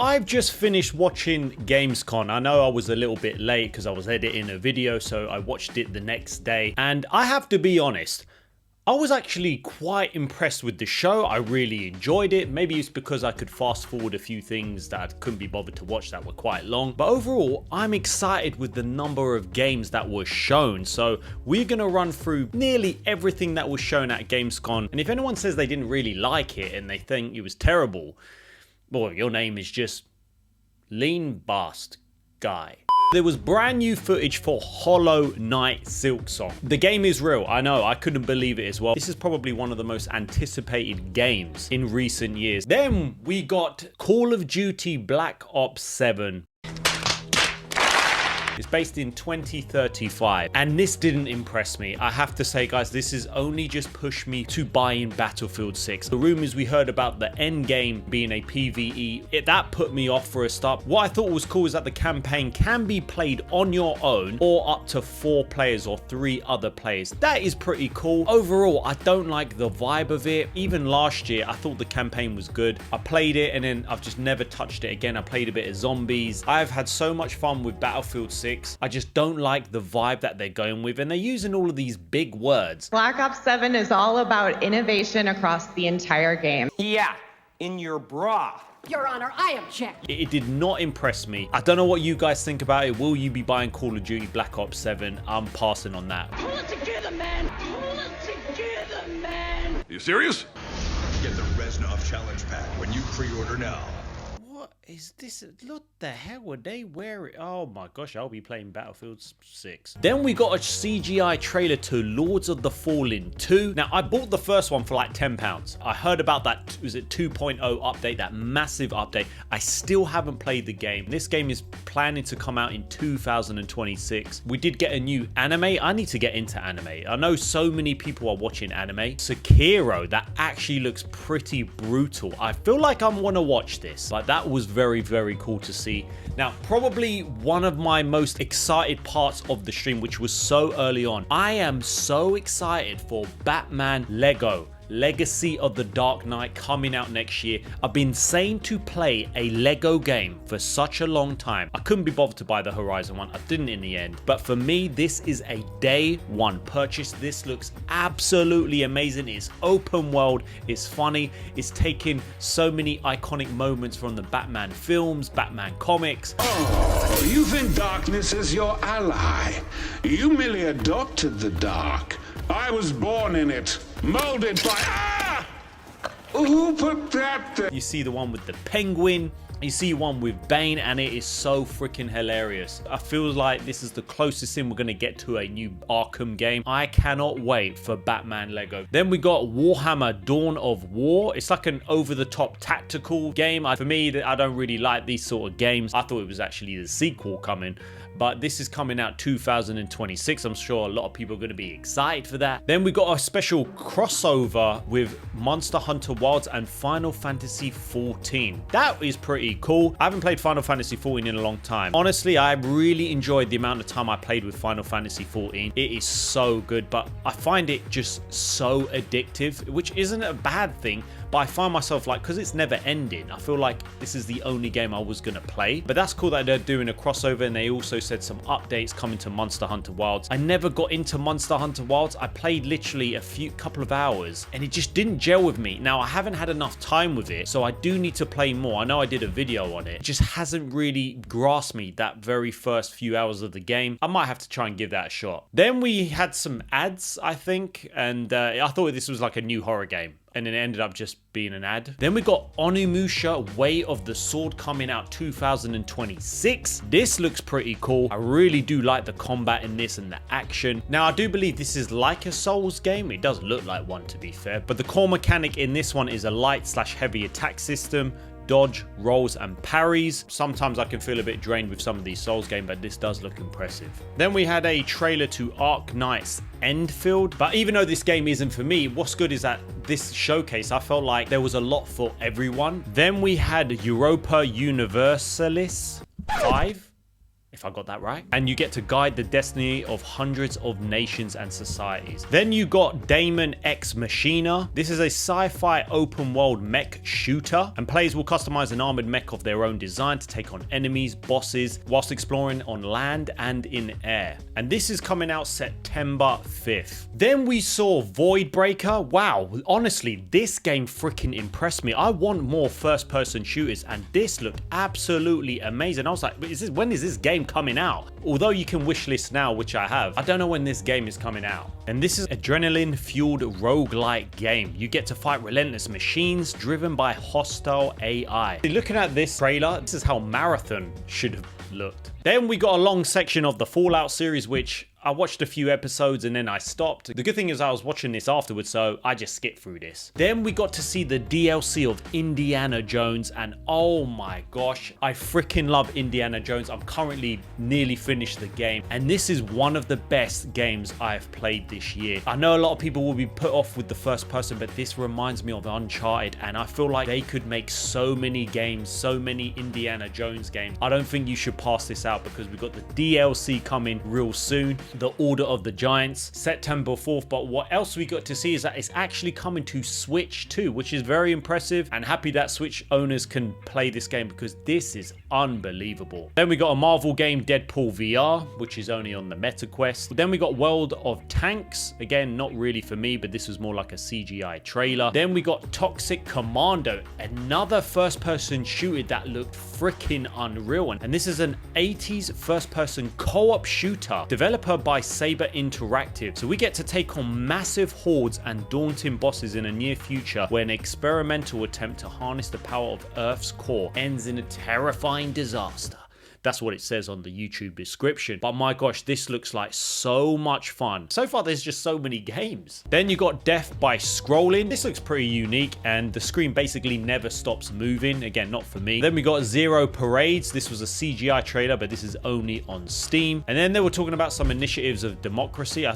I've just finished watching Gamescom. I know I was a little bit late because I was editing a video, so I watched it the next day. And I have to be honest, I was actually quite impressed with the show. I really enjoyed it. Maybe it's because I could fast forward a few things that I couldn't be bothered to watch that were quite long. But overall, I'm excited with the number of games that were shown. So we're going to run through nearly everything that was shown at Gamescom. And if anyone says they didn't really like it and they think it was terrible, well, your name is just Lean Bast Guy. There was brand new footage for Hollow Knight Silksong. The game is real, I know, I couldn't believe it as well. This is probably one of the most anticipated games in recent years. Then we got Call of Duty Black Ops 7. It's based in 2035, and this didn't impress me. I have to say, guys, this has only just pushed me to buying Battlefield 6. The rumors we heard about the end game being a PvE, that put me off for a start. What I thought was cool is that the campaign can be played on your own or up to 4 players or 3 other players. That is pretty cool. Overall, I don't like the vibe of it. Even last year, I thought the campaign was good. I played it and then I've just never touched it again. I played a bit of zombies. I've had so much fun with Battlefield 6. I just don't like the vibe that they're going with, and they're using all of these big words. Black Ops 7 is all about innovation across the entire game. Yeah, in your bra. Your Honor, I object. It did not impress me. I don't know what you guys think about it. Will you be buying Call of Duty Black Ops 7? I'm passing on that. Pull it together, man. Pull it together, man. Are you serious? Get the Reznov challenge pack when you pre-order now. What is this? What the hell were they wearing? Oh my gosh, I'll be playing Battlefield 6. Then we got a CGI trailer to Lords of the Fallen 2. Now, I bought the first one for like £10. I heard about that, was it 2.0 update, that massive update. I still haven't played the game. This game is planning to come out in 2026. We did get a new anime. I need to get into anime. I know so many people are watching anime. Sakiro, that actually looks pretty brutal. I feel like I want to watch this. Like, that was very, very cool to see. Now, probably one of my most excited parts of the stream, which was so early on. I am so excited for Batman Lego Legacy of the Dark Knight coming out next year. I've been saying to play a Lego game for such a long time. I couldn't be bothered to buy the Horizon one. I didn't in the end. But for me, this is a day one purchase. This looks absolutely amazing. It's open world. It's funny. It's taking so many iconic moments from the Batman films, Batman comics. Oh, you think darkness is your ally. You merely adopted the dark. I was born in it, molded by... Ah! Who put that there? You see the one with the penguin. You see one with Bane, and it is so freaking hilarious. I feel like this is the closest thing we're going to get to a new Arkham game. I cannot wait for Batman Lego. Then we got Warhammer Dawn of War. It's like an over-the-top tactical game. For me, I don't really like these sort of games. I thought it was actually the sequel coming, but this is coming out 2026. I'm sure a lot of people are going to be excited for that. Then we got a special crossover with Monster Hunter Wilds and Final Fantasy XIV. That is pretty cool. I haven't played Final Fantasy XIV in a long time. Honestly, I really enjoyed the amount of time I played with Final Fantasy XIV. It is so good, but I find it just so addictive, which isn't a bad thing. But I find myself like, because it's never ending, I feel like this is the only game I was going to play. But that's cool that they're doing a crossover, and they also said some updates coming to Monster Hunter Wilds. I never got into Monster Hunter Wilds. I played literally a couple of hours, and it just didn't gel with me. Now, I haven't had enough time with it, so I do need to play more. I know I did a video on it. It just hasn't really grasped me that very first few hours of the game. I might have to try and give that a shot. Then we had some ads, I think, and I thought this was like a new horror game, and it ended up just being an ad. Then we got Onimusha Way of the Sword coming out 2026. This looks pretty cool. I really do like the combat in this and the action. Now, I do believe this is like a Souls game. It does look like one, to be fair, but the core mechanic in this one is a light/heavy attack system, dodge, rolls, and parries. Sometimes I can feel a bit drained with some of these Souls games, but this does look impressive. Then we had a trailer to Ark Knight's Endfield. But even though this game isn't for me, what's good is that this showcase, I felt like there was a lot for everyone. Then we had Europa Universalis 5. if I got that right. And you get to guide the destiny of hundreds of nations and societies. Then you got Damon X Machina. This is a sci-fi open world mech shooter, and players will customize an armored mech of their own design to take on enemies, bosses, whilst exploring on land and in air. And this is coming out September 5th. Then we saw Voidbreaker. Wow, honestly, this game freaking impressed me. I want more first-person shooters, and this looked absolutely amazing. I was like, when is this game coming out? Although you can wishlist now, which I have, I don't know when this game is coming out. And this is adrenaline-fueled roguelike game. You get to fight relentless machines driven by hostile AI. Looking at this trailer, this is how Marathon should have looked. Then we got a long section of the Fallout series, which I watched a few episodes and then I stopped. The good thing is I was watching this afterwards, so I just skipped through this. Then we got to see the DLC of Indiana Jones, and oh my gosh, I freaking love Indiana Jones. I'm currently nearly finished the game, and this is one of the best games I've played this year. I know a lot of people will be put off with the first person, but this reminds me of Uncharted, and I feel like they could make so many games, so many Indiana Jones games. I don't think you should pass this out, because we've got the DLC coming real soon. The Order of the Giants, September 4th. But what else we got to see is that it's actually coming to Switch too, which is very impressive, and happy that Switch owners can play this game, because this is unbelievable. Then we got a Marvel game, Deadpool VR, which is only on the MetaQuest. Then we got World of Tanks. Again, not really for me, but this was more like a CGI trailer. Then we got Toxic Commando, another first-person shooter that looked freaking unreal. And this is an 80s first-person co-op shooter, developer by Saber Interactive. So we get to take on massive hordes and daunting bosses in a near future, where an experimental attempt to harness the power of Earth's core ends in a terrifying disaster. That's what it says on the YouTube description. But my gosh, this looks like so much fun. So far, there's just so many games. Then you got Death by Scrolling. This looks pretty unique, and the screen basically never stops moving. Again, not for me. Then we got Zero Parades. This was a CGI trailer, but this is only on Steam. And then they were talking about some initiatives of democracy.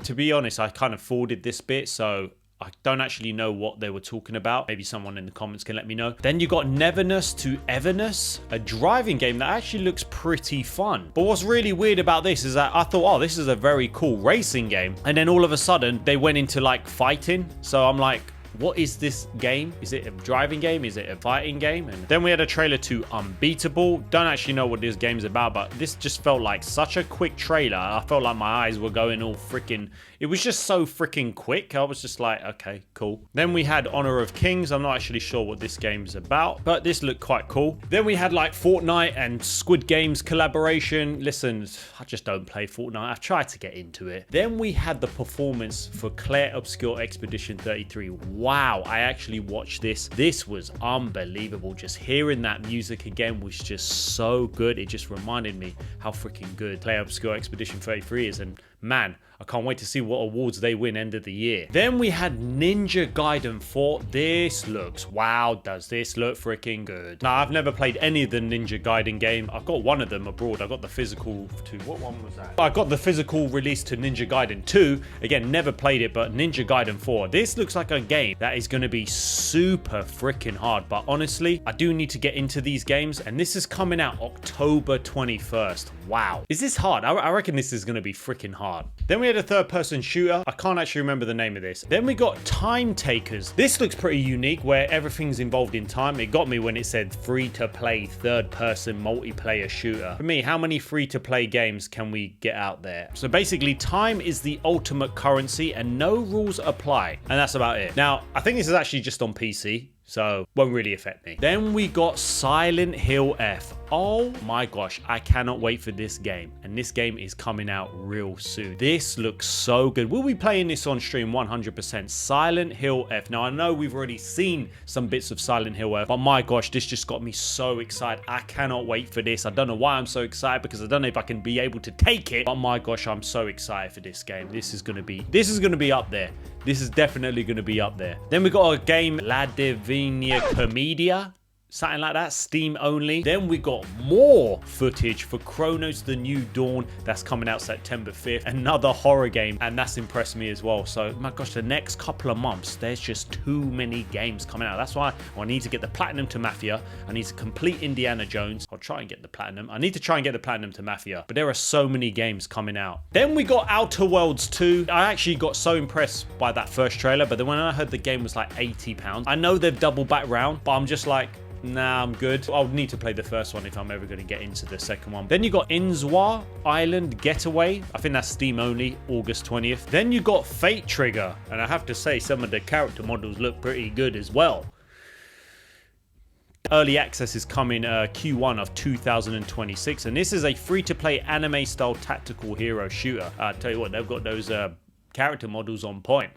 To be honest, I kind of forwarded this bit, so I don't actually know what they were talking about. Maybe someone in the comments can let me know. Then you got Neverness to Everness, a driving game that actually looks pretty fun. But what's really weird about this is that I thought, oh, this is a very cool racing game. And then all of a sudden, they went into like fighting. So I'm like, what is this game? Is it a driving game? Is it a fighting game? And then we had a trailer to Unbeatable. Don't actually know what this game's about, but this just felt like such a quick trailer. I felt like my eyes were going all freaking... It was just so freaking quick. I was just like, okay, cool. Then we had Honor of Kings. I'm not actually sure what this game's about, but this looked quite cool. Then we had like Fortnite and Squid Games collaboration. Listen, I just don't play Fortnite. I've tried to get into it. Then we had the performance for Claire Obscure Expedition 33. Wow, I actually watched this. This was unbelievable. Just hearing that music again was just so good. It just reminded me how freaking good Claire Obscure Expedition 33 is. And man, I can't wait to see what awards they win end of the year. Then we had Ninja Gaiden 4. This looks, wow, does this look freaking good. Now, I've never played any of the Ninja Gaiden game. I've got one of them abroad. I got the physical to, what one was that? I got the physical release to Ninja Gaiden 2. Again, never played it, but Ninja Gaiden 4. This looks like a game that is going to be super freaking hard. But honestly, I do need to get into these games, and this is coming out October 21st. Wow. Is this hard? I reckon this is going to be freaking hard. Then we had a third-person shooter. I can't actually remember the name of this. Then we got Timetakers. This looks pretty unique, where everything's involved in time. It got me when it said free-to-play third-person multiplayer shooter. For me, how many free-to-play games can we get out there? So basically, time is the ultimate currency and no rules apply. And that's about it. Now, I think this is actually just on PC, so won't really affect me. Then we got Silent Hill F. Oh my gosh, I cannot wait for this game. And this game is coming out real soon. This looks so good. We'll be playing this on stream 100%. Silent Hill F. Now, I know we've already seen some bits of Silent Hill F, but my gosh, this just got me so excited. I cannot wait for this. I don't know why I'm so excited, because I don't know if I can be able to take it, but my gosh, I'm so excited for this game. This is going to be up there. This is definitely going to be up there. Then we got a game, La Divina Commedia. something like that, Steam only. Then we got more footage for Kronos the New Dawn that's coming out September 5th, another horror game, and that's impressed me as well. So my gosh, the next couple of months there's just too many games coming out. That's why I need to get the platinum to Mafia. I need to complete Indiana Jones. I'll try and get the platinum. I need to try and get the platinum to Mafia, but there are so many games coming out. Then we got Outer Worlds 2. I actually got so impressed by that first trailer, but then when I heard the game was like £80, I know they've doubled back round, but I'm just like, nah, I'm good. I'll need to play the first one if I'm ever going to get into the second one. Then you got Inzwa Island Getaway. I think that's Steam only, August 20th. Then you got Fate Trigger, and I have to say some of the character models look pretty good as well. Early access is coming Q1 of 2026, and this is a free-to-play anime-style tactical hero shooter. I tell you what, they've got those character models on point.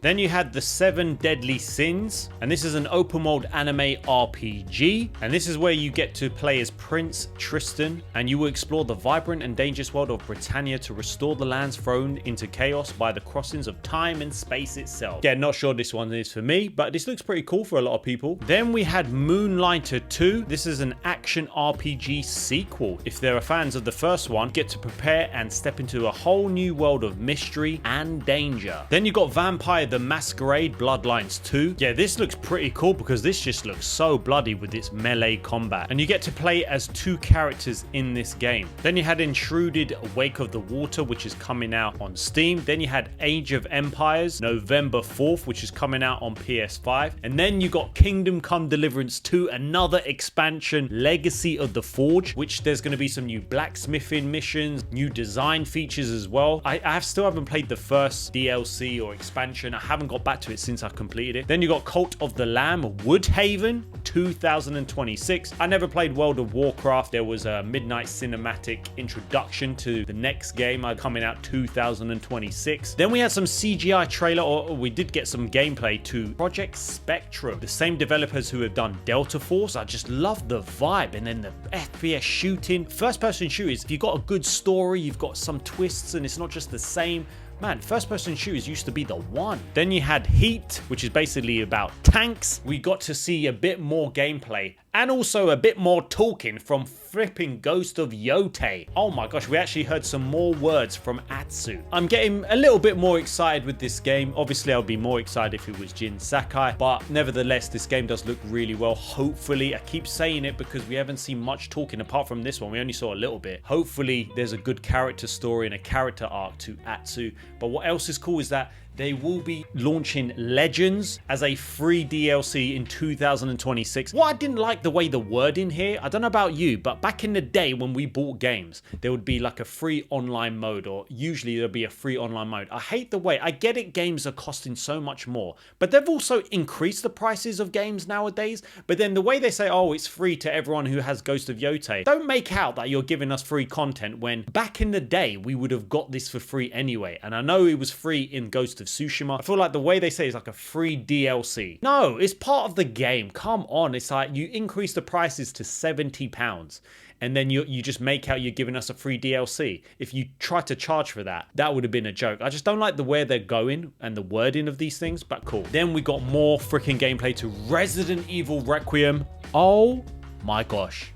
Then you had the 7 Deadly Sins, and this is an open world anime RPG, and this is where you get to play as Prince Tristan, and you will explore the vibrant and dangerous world of Britannia to restore the lands thrown into chaos by the crossings of time and space itself. Yeah, not sure this one is for me, but this looks pretty cool for a lot of people. Then we had Moonlighter 2. This is an action RPG sequel. If there are fans of the first one, get to prepare and step into a whole new world of mystery and danger. Then you got Vampire the Masquerade Bloodlines 2. Yeah, this looks pretty cool because this just looks so bloody with its melee combat, and you get to play as 2 characters in this game. Then you had Enshrouded Wake of the Water, which is coming out on Steam. Then you had Age of Empires November 4th, which is coming out on PS5. And then you got Kingdom Come Deliverance 2, another expansion, Legacy of the Forge, which there's going to be some new blacksmithing missions, new design features as well. I still haven't played the first DLC or expansion. I haven't got back to it since I completed it. Then you got Cult of the Lamb Woodhaven 2026. I never played World of Warcraft. There was a midnight cinematic introduction to the next game coming out 2026. Then we had some CGI trailer, or we did get some gameplay to Project Spectrum, the same developers who have done Delta Force. I just love the vibe, and then the FPS shooting, first person shooters. If you've got a good story, you've got some twists, and it's not just the same. Man, first-person shooters used to be the one. Then you had Heat, which is basically about tanks. We got to see a bit more gameplay and also a bit more talking from flipping Ghost of Yotei. Oh my gosh, we actually heard some more words from Atsu. I'm getting a little bit more excited with this game. Obviously, I'll be more excited if it was Jin Sakai, but nevertheless, this game does look really well. Hopefully, I keep saying it because we haven't seen much talking apart from this one. We only saw a little bit. Hopefully, there's a good character story and a character arc to Atsu. But what else is cool is that they will be launching Legends as a free DLC in 2026. What I didn't like the way the wording here, I don't know about you, but back in the day when we bought games, there would be like a free online mode, or usually there'll be a free online mode. I hate the way, I get it, games are costing so much more, but they've also increased the prices of games nowadays. But then the way they say, oh, it's free to everyone who has Ghost of Yotei, don't make out that you're giving us free content when back in the day we would have got this for free anyway. And I know it was free in Ghost of Tsushima. I feel like the way they say it's like a free DLC. No, it's part of the game. Come on. It's like you increase the prices to £70 and then you just make out you're giving us a free DLC. If you try to charge for that, that would have been a joke. I just don't like the way they're going and the wording of these things, but cool. Then we got more freaking gameplay to Resident Evil Requiem. Oh my gosh.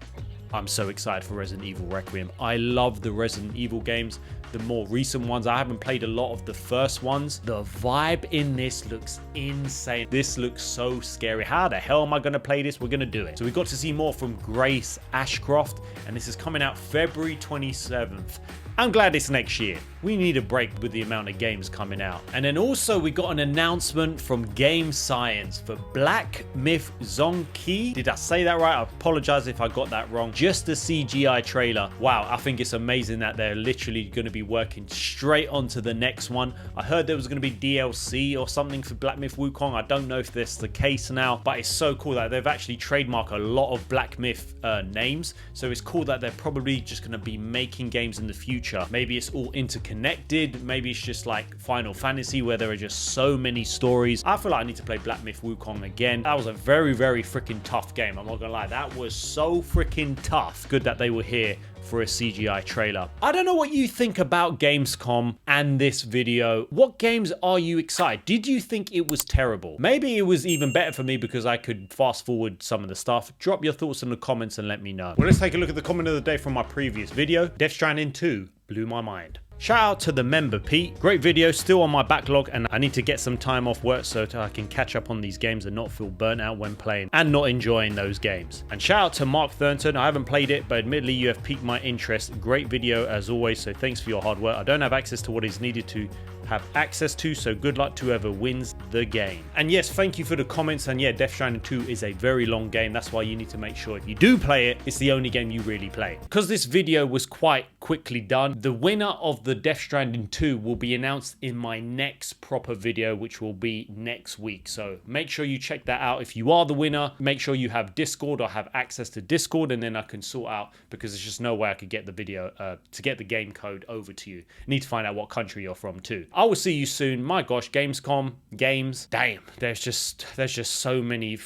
I'm so excited for Resident Evil Requiem. I love the Resident Evil games, the more recent ones. I haven't played a lot of the first ones. The vibe in this looks insane. This looks so scary. How the hell am I going to play this? We're going to do it. So we got to see more from Grace Ashcroft, and this is coming out February 27th. I'm glad it's next year. We need a break with the amount of games coming out. And then also we got an announcement from Game Science for Black Myth Zonki. Did I say that right? I apologize if I got that wrong. Just a CGI trailer. Wow, I think it's amazing that they're literally going to be working straight onto the next one. I heard there was going to be DLC or something for Black Myth Wukong. I don't know if that's the case now, but it's so cool that they've actually trademarked a lot of Black Myth names. So it's cool that they're probably just going to be making games in the future. Maybe it's all interconnected. Maybe it's just like Final Fantasy where there are just so many stories. I feel like I need to play Black Myth Wukong again. That was a very, very freaking tough game. I'm not gonna lie. That was so freaking tough. Good that they were here for a CGI trailer. I don't know what you think about Gamescom and this video. What games are you excited? Did you think it was terrible? Maybe it was even better for me because I could fast forward some of the stuff. Drop your thoughts in the comments and let me know. Well, let's take a look at the comment of the day from my previous video. Death Stranding 2 blew my mind. Shout out to the member Pete. Great video, still on my backlog, and I need to get some time off work so I can catch up on these games and not feel burnt out when playing and not enjoying those games. And shout out to Mark Thornton. I haven't played it, but admittedly you have piqued my interest. Great video as always, so thanks for your hard work. I don't have access to what is needed to have access to, so good luck to whoever wins the game. And yes, thank you for the comments. And yeah, Death Stranding 2 is a very long game. That's why you need to make sure if you do play it, it's the only game you really play. Because this video was quite quickly done, the winner of the Death Stranding 2 will be announced in my next proper video, which will be next week. So make sure you check that out. If you are the winner, make sure you have Discord or have access to Discord, and then I can sort out, because there's just no way I could get the video to get the game code over to you. I need to find out what country you're from too. I will see you soon. My gosh, Gamescom, games, damn, there's just so many.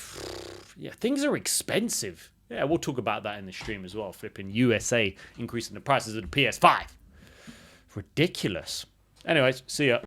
Yeah, things are expensive. Yeah, we'll talk about that in the stream as well. Flipping USA increasing the prices of the PS5. Ridiculous. Anyways, see ya.